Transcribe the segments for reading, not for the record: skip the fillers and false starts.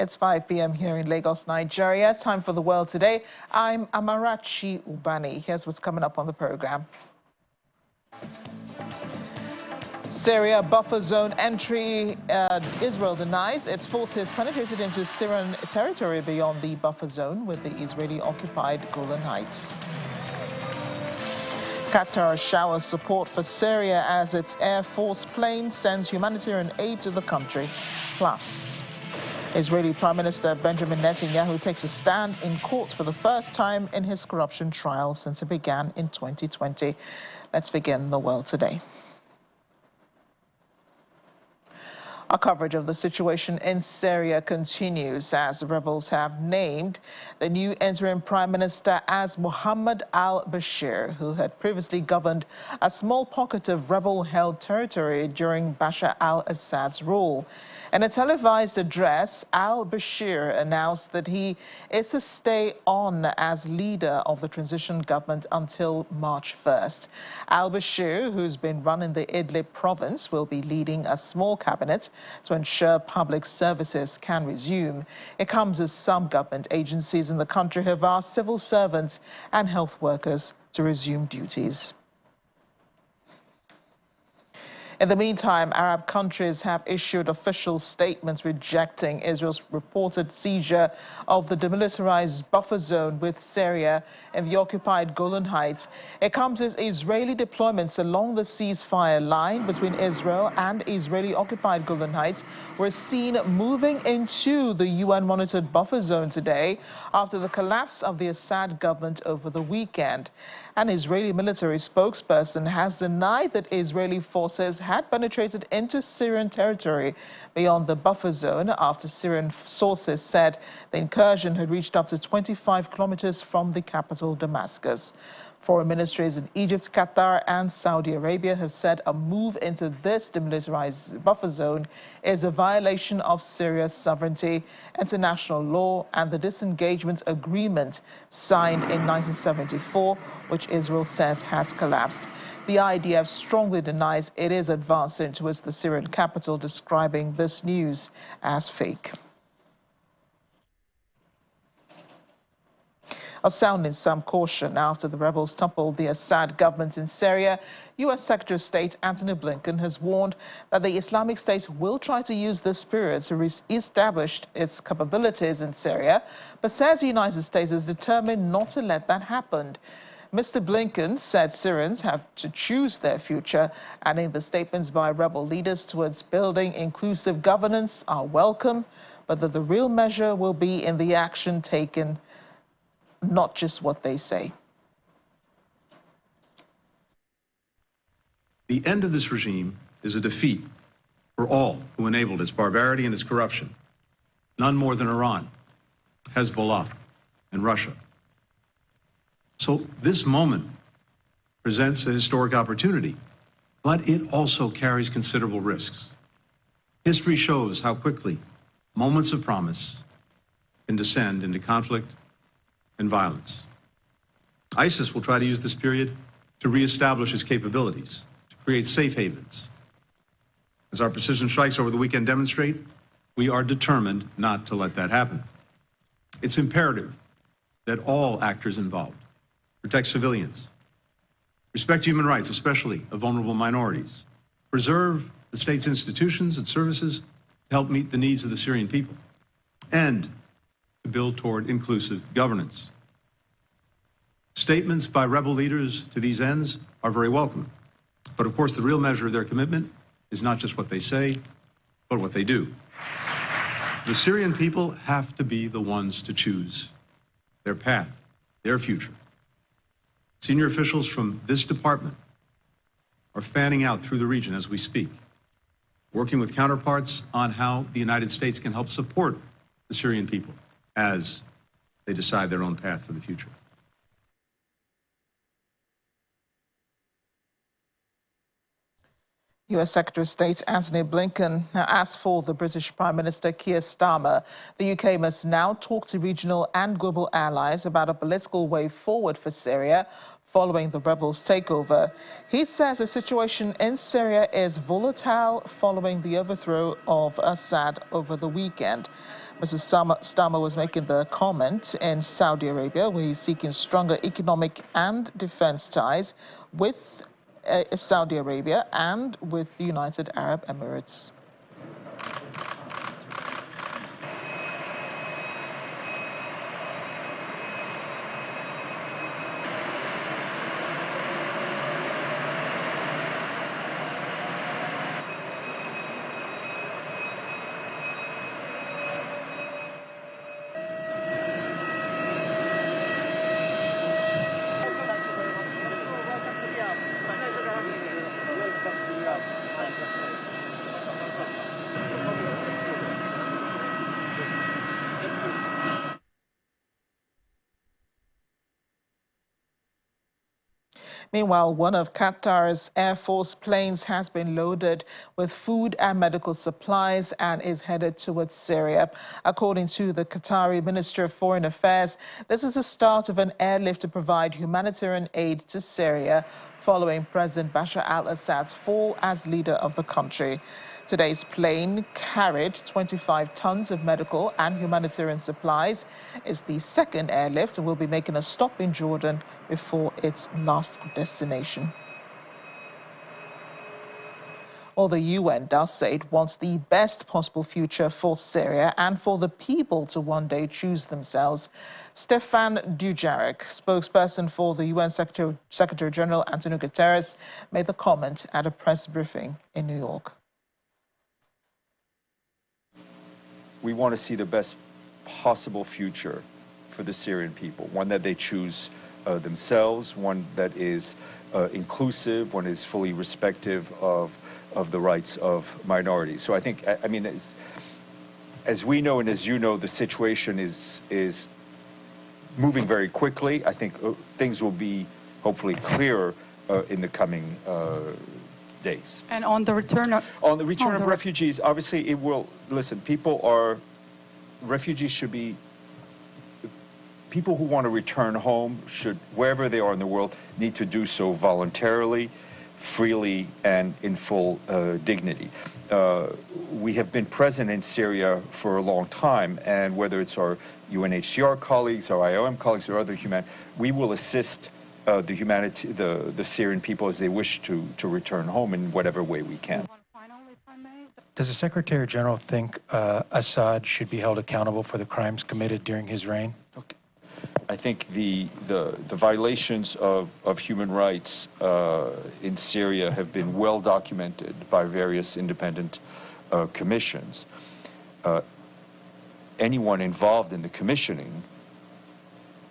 It's 5 p.m. here in Lagos, Nigeria. Time for the world today. I'm Amarachi Ubani. Here's what's coming up on the program. Syria buffer zone entry. Israel denies its forces penetrated into Syrian territory beyond the buffer zone with the Israeli-occupied Golan Heights. Qatar showers support for Syria as its Air Force plane sends humanitarian aid to the country. Plus, Israeli Prime Minister Benjamin Netanyahu takes a stand in court for the first time in his corruption trial since it began in 2020. Let's begin the world today. Our coverage of the situation in Syria continues as the rebels have named the new interim prime minister as Mohammed al-Bashir, who had previously governed a small pocket of rebel-held territory during Bashar al-Assad's rule. In a televised address, al-Bashir announced that he is to stay on as leader of the transition government until March 1st. Al-Bashir, who's been running the Idlib province, will be leading a small cabinet to ensure public services can resume. It comes as some government agencies in the country have asked civil servants and health workers to resume duties. In the meantime, Arab countries have issued official statements rejecting Israel's reported seizure of the demilitarized buffer zone with Syria in the occupied Golan Heights. It comes as Israeli deployments along the ceasefire line between Israel and Israeli-occupied Golan Heights were seen moving into the UN-monitored buffer zone today after the collapse of the Assad government over the weekend. An Israeli military spokesperson has denied that Israeli forces had penetrated into Syrian territory beyond the buffer zone after Syrian sources said the incursion had reached up to 25 kilometers from the capital, Damascus. Foreign ministries in Egypt, Qatar and Saudi Arabia have said a move into this demilitarized buffer zone is a violation of Syria's sovereignty, international law and the disengagement agreement signed in 1974, which Israel says has collapsed. The IDF strongly denies it is advancing towards the Syrian capital, describing this news as fake. Sounding some caution after the rebels toppled the Assad government in Syria, U.S. Secretary of State Antony Blinken has warned that the Islamic State will try to use this period to re-establish its capabilities in Syria, but says the United States is determined not to let that happen. Mr. Blinken said Syrians have to choose their future, adding the statements by rebel leaders towards building inclusive governance are welcome, but that the real measure will be in the action taken, not just what they say. The end of this regime is a defeat for all who enabled its barbarity and its corruption, none more than Iran, Hezbollah, and Russia. So this moment presents a historic opportunity, but it also carries considerable risks. History shows how quickly moments of promise can descend into conflict and violence. ISIS will try to use this period to reestablish its capabilities, to create safe havens. As our precision strikes over the weekend demonstrate, we are determined not to let that happen. It's imperative that all actors involved protect civilians, respect human rights, especially of vulnerable minorities, preserve the state's institutions and services to help meet the needs of the Syrian people, and to build toward inclusive governance. Statements by rebel leaders to these ends are very welcome. But of course, the real measure of their commitment is not just what they say, but what they do. The Syrian people have to be the ones to choose their path, their future. Senior officials from this department are fanning out through the region as we speak, working with counterparts on how the United States can help support the Syrian people as they decide their own path for the future. U.S. Secretary of State Antony Blinken. Now, as for the British Prime Minister Keir Starmer, the UK must now talk to regional and global allies about a political way forward for Syria following the rebels' takeover. He says the situation in Syria is volatile following the overthrow of Assad over the weekend. Mr. Starmer was making the comment in Saudi Arabia, where he's seeking stronger economic and defense ties with Saudi Arabia and with the United Arab Emirates. Meanwhile, one of Qatar's Air Force planes has been loaded with food and medical supplies and is headed towards Syria. According to the Qatari Ministry of Foreign Affairs, this is the start of an airlift to provide humanitarian aid to Syria following President Bashar al-Assad's fall as leader of the country. Today's plane carried 25 tons of medical and humanitarian supplies. It's the second airlift and will be making a stop in Jordan before its last destination. Well, the UN does say it wants the best possible future for Syria and for the people to one day choose themselves. Stefan Dujarric, spokesperson for the UN Secretary General Antonio Guterres, made the comment at a press briefing in New York. We want to see the best possible future for the Syrian people, one that they choose themselves, one that is inclusive, one is fully respective of the rights of minorities. So I think, I mean, as we know and as you know, the situation is moving very quickly. I think things will be hopefully clearer in the coming days. And on the return of... On the return of refugees, obviously it will, listen, refugees should be, people who want to return home should, wherever they are in the world, need to do so voluntarily, freely, and in full dignity. We have been present in Syria for a long time, and whether it's our UNHCR colleagues, our IOM colleagues, or other we will assist the Syrian people as they wish to return home in whatever way we can. Does the Secretary General think Assad should be held accountable for the crimes committed during his reign? Okay. I think the violations of human rights in Syria have been well documented by various independent commissions. Anyone involved in the commissioning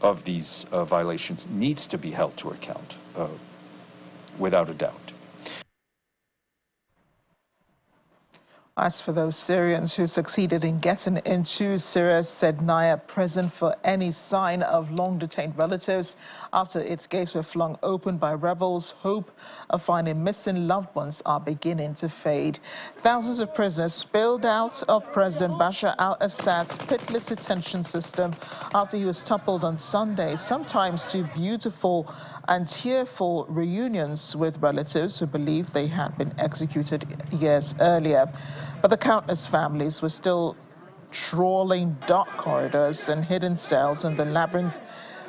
of these violations needs to be held to account, without a doubt. As for those Syrians who succeeded in getting into Syria, said Naya, prison for any sign of long-detained relatives after its gates were flung open by rebels, hope of finding missing loved ones are beginning to fade. Thousands of prisoners spilled out of President Bashar al-Assad's pitiless detention system after he was toppled on Sunday, sometimes to beautiful and tearful reunions with relatives who believed they had been executed years earlier. But the countless families were still trawling dark corridors and hidden cells in the labyrinth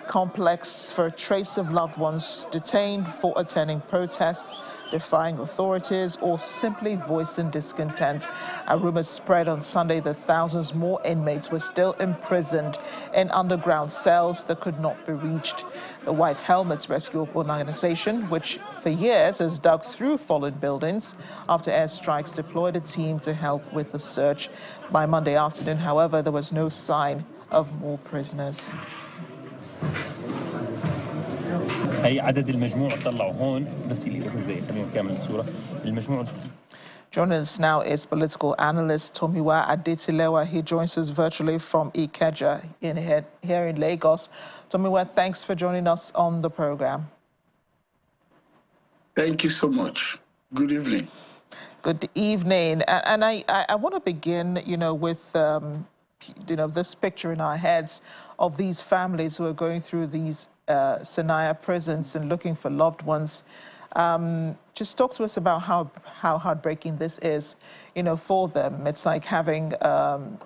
complex for a trace of loved ones detained for attending protests, defying authorities, or simply voicing discontent. A rumor spread on Sunday that thousands more inmates were still imprisoned in underground cells that could not be reached. The White Helmets Rescue Organization, which for years has dug through fallen buildings after airstrikes, deployed a team to help with the search. By Monday afternoon, however, there was no sign of more prisoners. هي عدد المجموع طلعوا هون بس اللي زي خلينا نكمل الصورة المجموع. Joining us now is political analyst Tomiwa Adetilewa. He joins us virtually from Ikeja here in Lagos. Tomiwa, thanks for joining us on the program. Thank you so much. Good evening. Good evening. And I want to begin, with this picture in our heads of these families who are going through these Sinai prisons and looking for loved ones. Just talk to us about how heartbreaking this is, for them. It's like having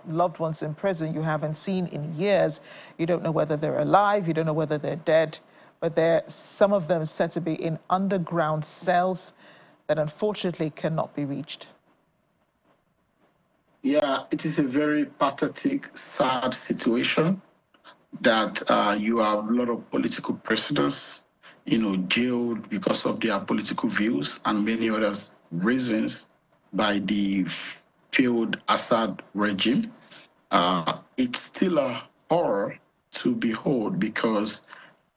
loved ones in prison you haven't seen in years. You don't know whether they're alive, you don't know whether they're dead, but some of them said to be in underground cells that unfortunately cannot be reached. Yeah, it is a very pathetic, sad situation that you have a lot of political prisoners, jailed because of their political views and many other reasons by the failed Assad regime. It's still a horror to behold because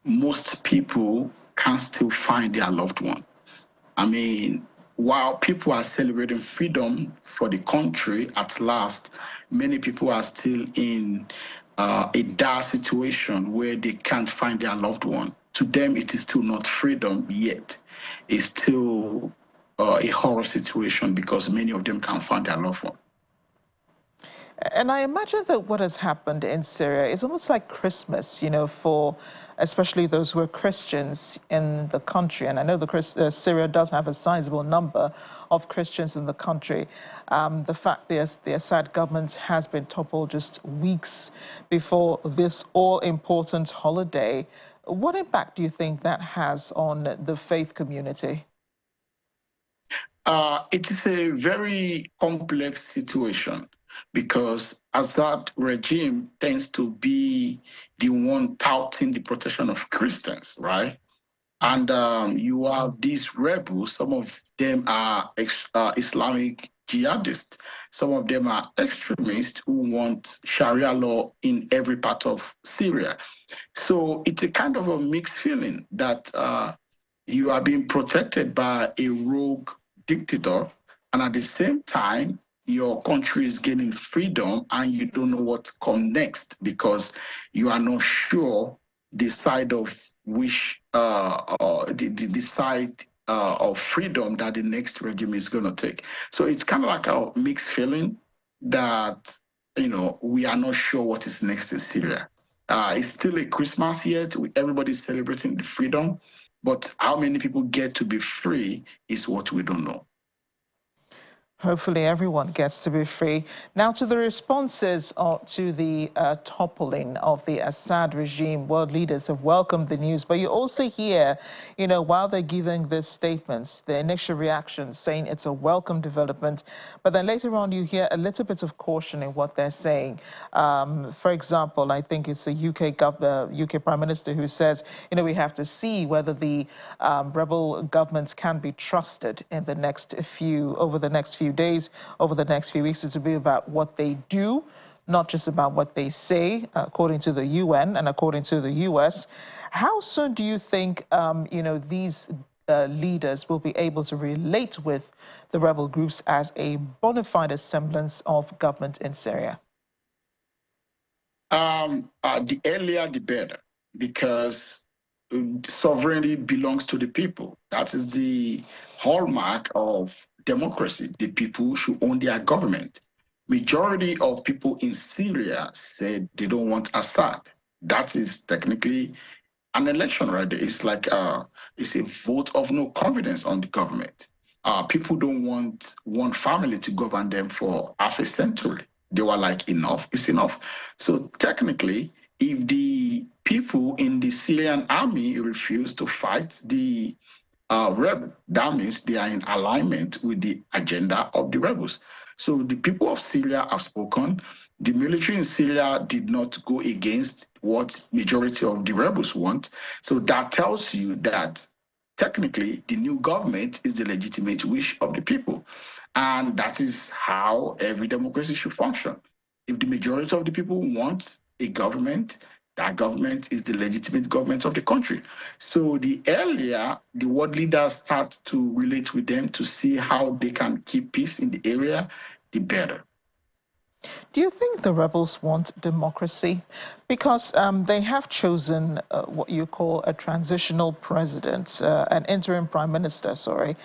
most people can still find their loved one. I mean, while people are celebrating freedom for the country at last, many people are still in a dire situation where they can't find their loved one. To them, it is still not freedom yet. It's still a horror situation because many of them can't find their loved one. And I imagine that what has happened in Syria is almost like Christmas, for especially those who are Christians in the country. And I know Syria does have a sizable number of Christians in the country. The fact the Assad government has been toppled just weeks before this all-important holiday, what impact do you think that has on the faith community? It is a very complex situation because Assad regime tends to be the one touting the protection of Christians, right? And you have these rebels. Some of them are Islamic jihadists. Some of them are extremists who want Sharia law in every part of Syria. So it's a kind of a mixed feeling that you are being protected by a rogue dictator, and at the same time, your country is gaining freedom and you don't know what comes next because you are not sure the side of which the side of freedom that the next regime is going to take. So it's kind of like a mixed feeling that we are not sure what is next in Syria. It's still a Christmas yet. Everybody's celebrating the freedom, but how many people get to be free is what we don't know. Hopefully everyone gets to be free. Now to the responses to the toppling of the Assad regime. World leaders have welcomed the news, but you also hear, while they're giving these statements, the initial reactions saying it's a welcome development, but then later on you hear a little bit of caution in what they're saying. For example, I think it's the UK Prime Minister who says, we have to see whether the rebel governments can be trusted in over the next few days, over the next few weeks. To be about what they do, not just about what they say, according to the UN and according to the US. How soon do you think, these leaders will be able to relate with the rebel groups as a bona fide semblance of government in Syria? The earlier, the better, because sovereignty belongs to the people. That is the hallmark of democracy. The people should own their government. Majority of people in Syria said they don't want Assad. That is technically an election right there. It's like it's a vote of no confidence on the government. People don't want one family to govern them for half a century. They were like, enough is enough. So technically, if the people in the Syrian army refuse to fight the rebel, that means they are in alignment with the agenda of the rebels. So the people of Syria have spoken. The military in Syria did not go against what majority of the rebels want. So that tells you that technically the new government is the legitimate wish of the people. And that is how every democracy should function. If the majority of the people want a government, that government is the legitimate government of the country. So the earlier the world leaders start to relate with them to see how they can keep peace in the area, the better. Do you think the rebels want democracy? Because they have chosen what you call a transitional president, an interim prime minister, sorry.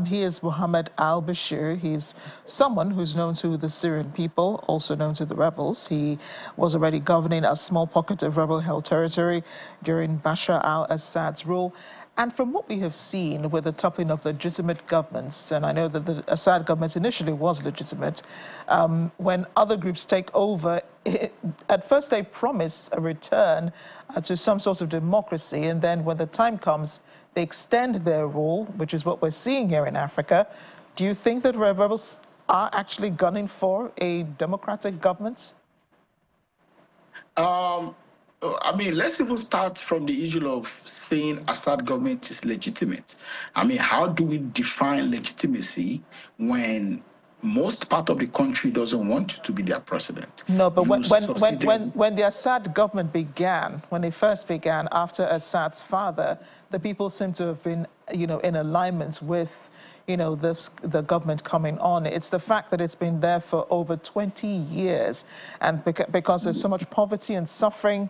He is Mohammed al-Bashir. He's someone who's known to the Syrian people, also known to the rebels. He was already governing a small pocket of rebel-held territory during Bashar al-Assad's rule. And from what we have seen with the toppling of legitimate governments, and I know that the Assad government initially was legitimate, when other groups take over, at first they promise a return to some sort of democracy, and then when the time comes, they extend their rule, which is what we're seeing here in Africa. Do you think that rebels are actually gunning for a democratic government? I mean, let's even start from the issue of saying Assad government is legitimate. I mean, how do we define legitimacy when most part of the country doesn't want you to be their president? No, but when the Assad government began, when it first began after Assad's father, the people seem to have been, in alignment with, the government coming on. It's the fact that it's been there for over 20 years, and because there's so much poverty and suffering,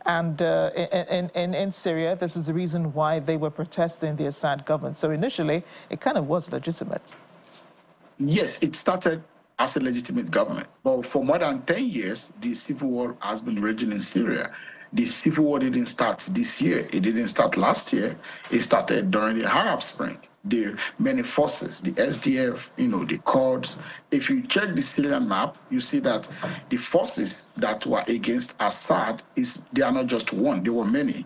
and in Syria, this is the reason why they were protesting the Assad government. So initially, it kind of was legitimate. Yes, it started as a legitimate government, but for more than 10 years, the civil war has been raging in Syria. The civil war didn't start this year. It didn't start last year. It started during the Arab Spring. There are many forces, the SDF, the Kurds. If you check the Syrian map, you see that the forces that were against Assad, they are not just one, there were many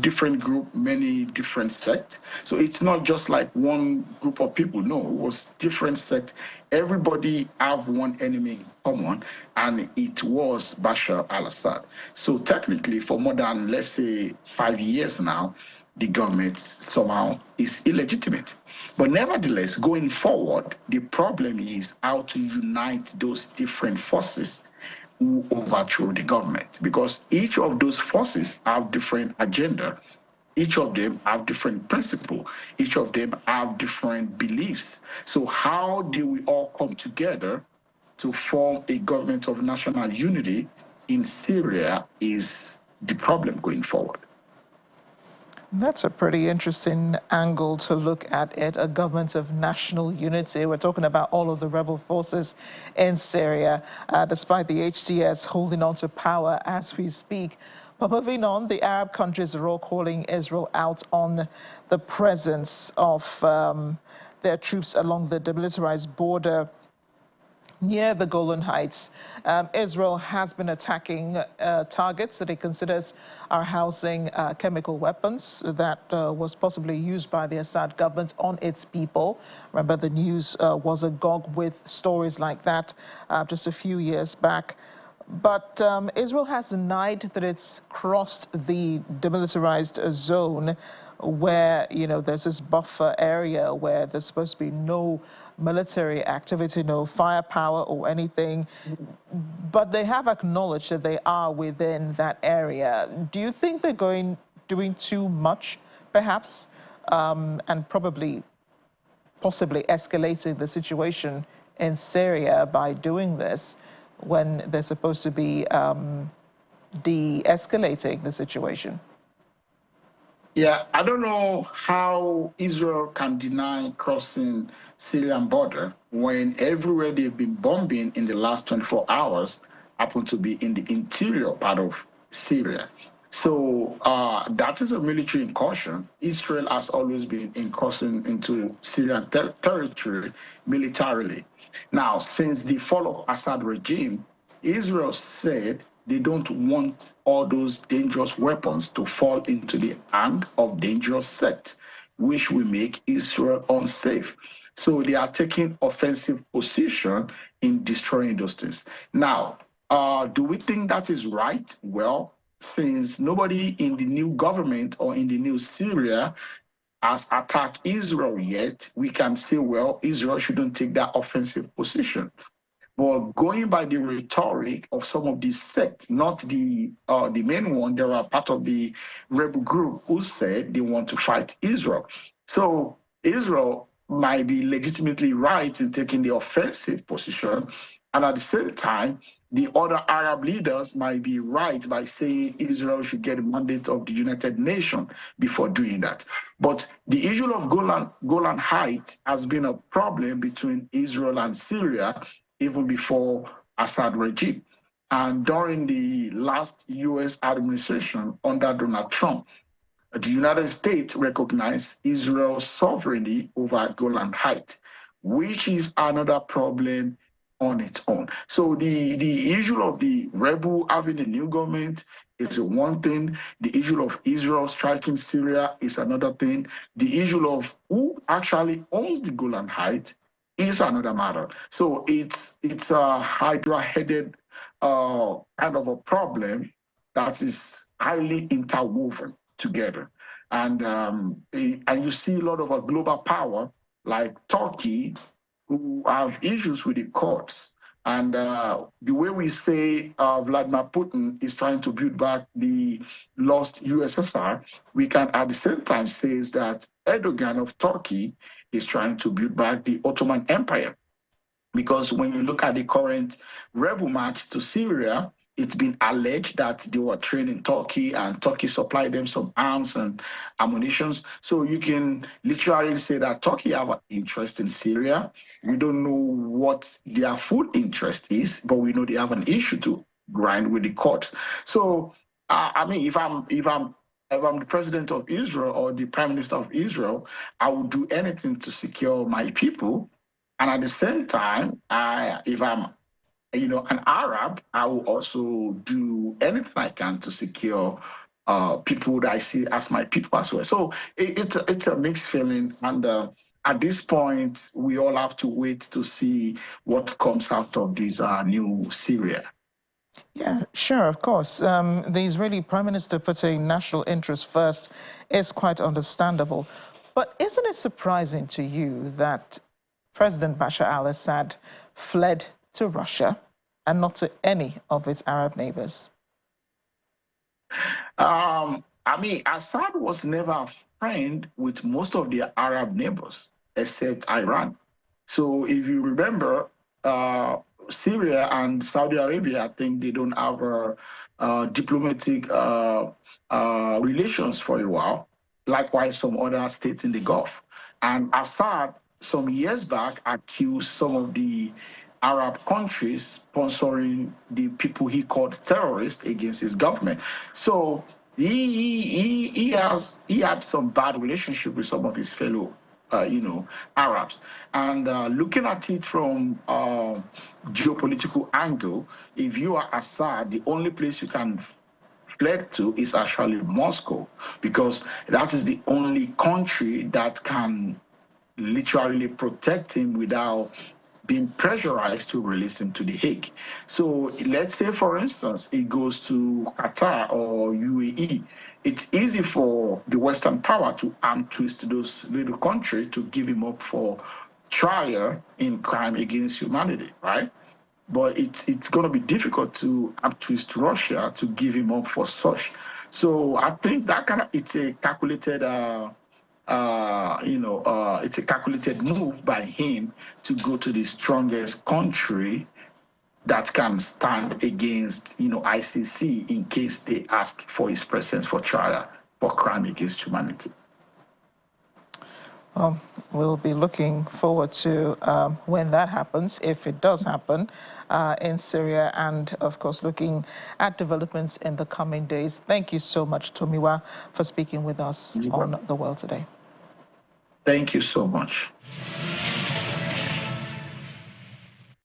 different groups, many different sects. So it's not just like one group of people. No, it was different sects. Everybody have one enemy in common, and it was Bashar al-Assad. So technically, for more than, let's say, 5 years now, the government somehow is illegitimate. But nevertheless, going forward, the problem is how to unite those different forces who overthrow the government, because each of those forces have different agenda, each of them have different principle, each of them have different beliefs. So how do we all come together to form a government of national unity in Syria is the problem going forward. That's a pretty interesting angle to look at it, a government of national unity. We're talking about all of the rebel forces in Syria, despite the HTS holding on to power as we speak. But moving on, the Arab countries are all calling Israel out on the presence of their troops along the demilitarized border near the Golan Heights. Israel has been attacking targets that it considers are housing chemical weapons that was possibly used by the Assad government on its people. Remember, the news was agog with stories like that just a few years back. But Israel has denied that it's crossed the demilitarized zone where, there's this buffer area where there's supposed to be no military activity, no firepower or anything. But they have acknowledged that they are within that area. Do you think they're doing too much, perhaps, and possibly escalating the situation in Syria by doing this when they're supposed to be de-escalating the situation? Yeah, I don't know how Israel can deny crossing Syrian border when everywhere they've been bombing in the last 24 hours happen to be in the interior part of Syria. So that is a military incursion. Israel has always been incursioning into Syrian territory militarily. Now, since the fall of Assad regime, Israel said they don't want all those dangerous weapons to fall into the hand of dangerous sects, which will make Israel unsafe. So they are taking offensive position in destroying those things. Now, do we think that is right? Well, since nobody in the new government or in the new Syria has attacked Israel yet, we can say, well, Israel shouldn't take that offensive position. But going by the rhetoric of some of these sects, not the main one, there are part of the rebel group who said they want to fight Israel. So Israel might be legitimately right in taking the offensive position, And at the same time, the other Arab leaders might be right by saying Israel should get a mandate of the United Nations before doing that. But the issue of Golan Heights has been a problem between Israel and Syria even before Assad regime. And during the last U.S. administration under Donald Trump, the United States recognized Israel's sovereignty over Golan Heights, which is another problem on its own. So the issue of the rebel having a new government is one thing. The issue of Israel striking Syria is another thing. The issue of who actually owns the Golan Heights is another matter. So it's a hydra-headed kind of a problem that is highly interwoven together. And you see a lot of a global power like Turkey who have issues with the courts. And the way we say Vladimir Putin is trying to build back the lost USSR, we can at the same time say that Erdogan of Turkey is trying to build back the Ottoman Empire. Because when you look at the current rebel march to Syria, it's been alleged that they were trained in Turkey and Turkey supplied them some arms and ammunition. So you can literally say that Turkey have an interest in Syria. We don't know what their full interest is, but we know they have an issue to grind with the court. So, I mean, if I'm the president of Israel or the prime minister of Israel, I would do anything to secure my people. And at the same time, if I'm an Arab, I will also do anything I can to secure people that I see as my people as well. So it's a mixed feeling, and at this point, we all have to wait to see what comes out of this new Syria. Yeah, sure, of course. The Israeli Prime Minister putting national interest first is quite understandable. But isn't it surprising to you that President Bashar al-Assad fled to Russia and not to any of its Arab neighbors? I mean, Assad was never a friend with most of the Arab neighbors, except Iran. So if you remember, Syria and Saudi Arabia, I think they don't have diplomatic relations for a while. Likewise, some other states in the Gulf. And Assad, some years back, accused some of the Arab countries sponsoring the people he called terrorists against his government. So he had some bad relationship with some of his fellow Arabs. And looking at it from geopolitical angle, if you are Assad, the only place you can fled to is actually Moscow, because that is the only country that can literally protect him without being pressurized to release him to The Hague. So let's say, for instance, he goes to Qatar or UAE. It's easy for the Western power to arm twist those little countries to give him up for trial in crime against humanity, right? But it's going to be difficult to arm twist Russia to give him up for such. So I think that it's a calculated it's a calculated move by him to go to the strongest country that can stand against, ICC in case they ask for his presence for trial for crime against humanity. Well, we'll be looking forward to when that happens, if it does happen, in Syria, and of course looking at developments in the coming days. Thank you so much, Tomiwa, for speaking with us on The World Today. Thank you so much.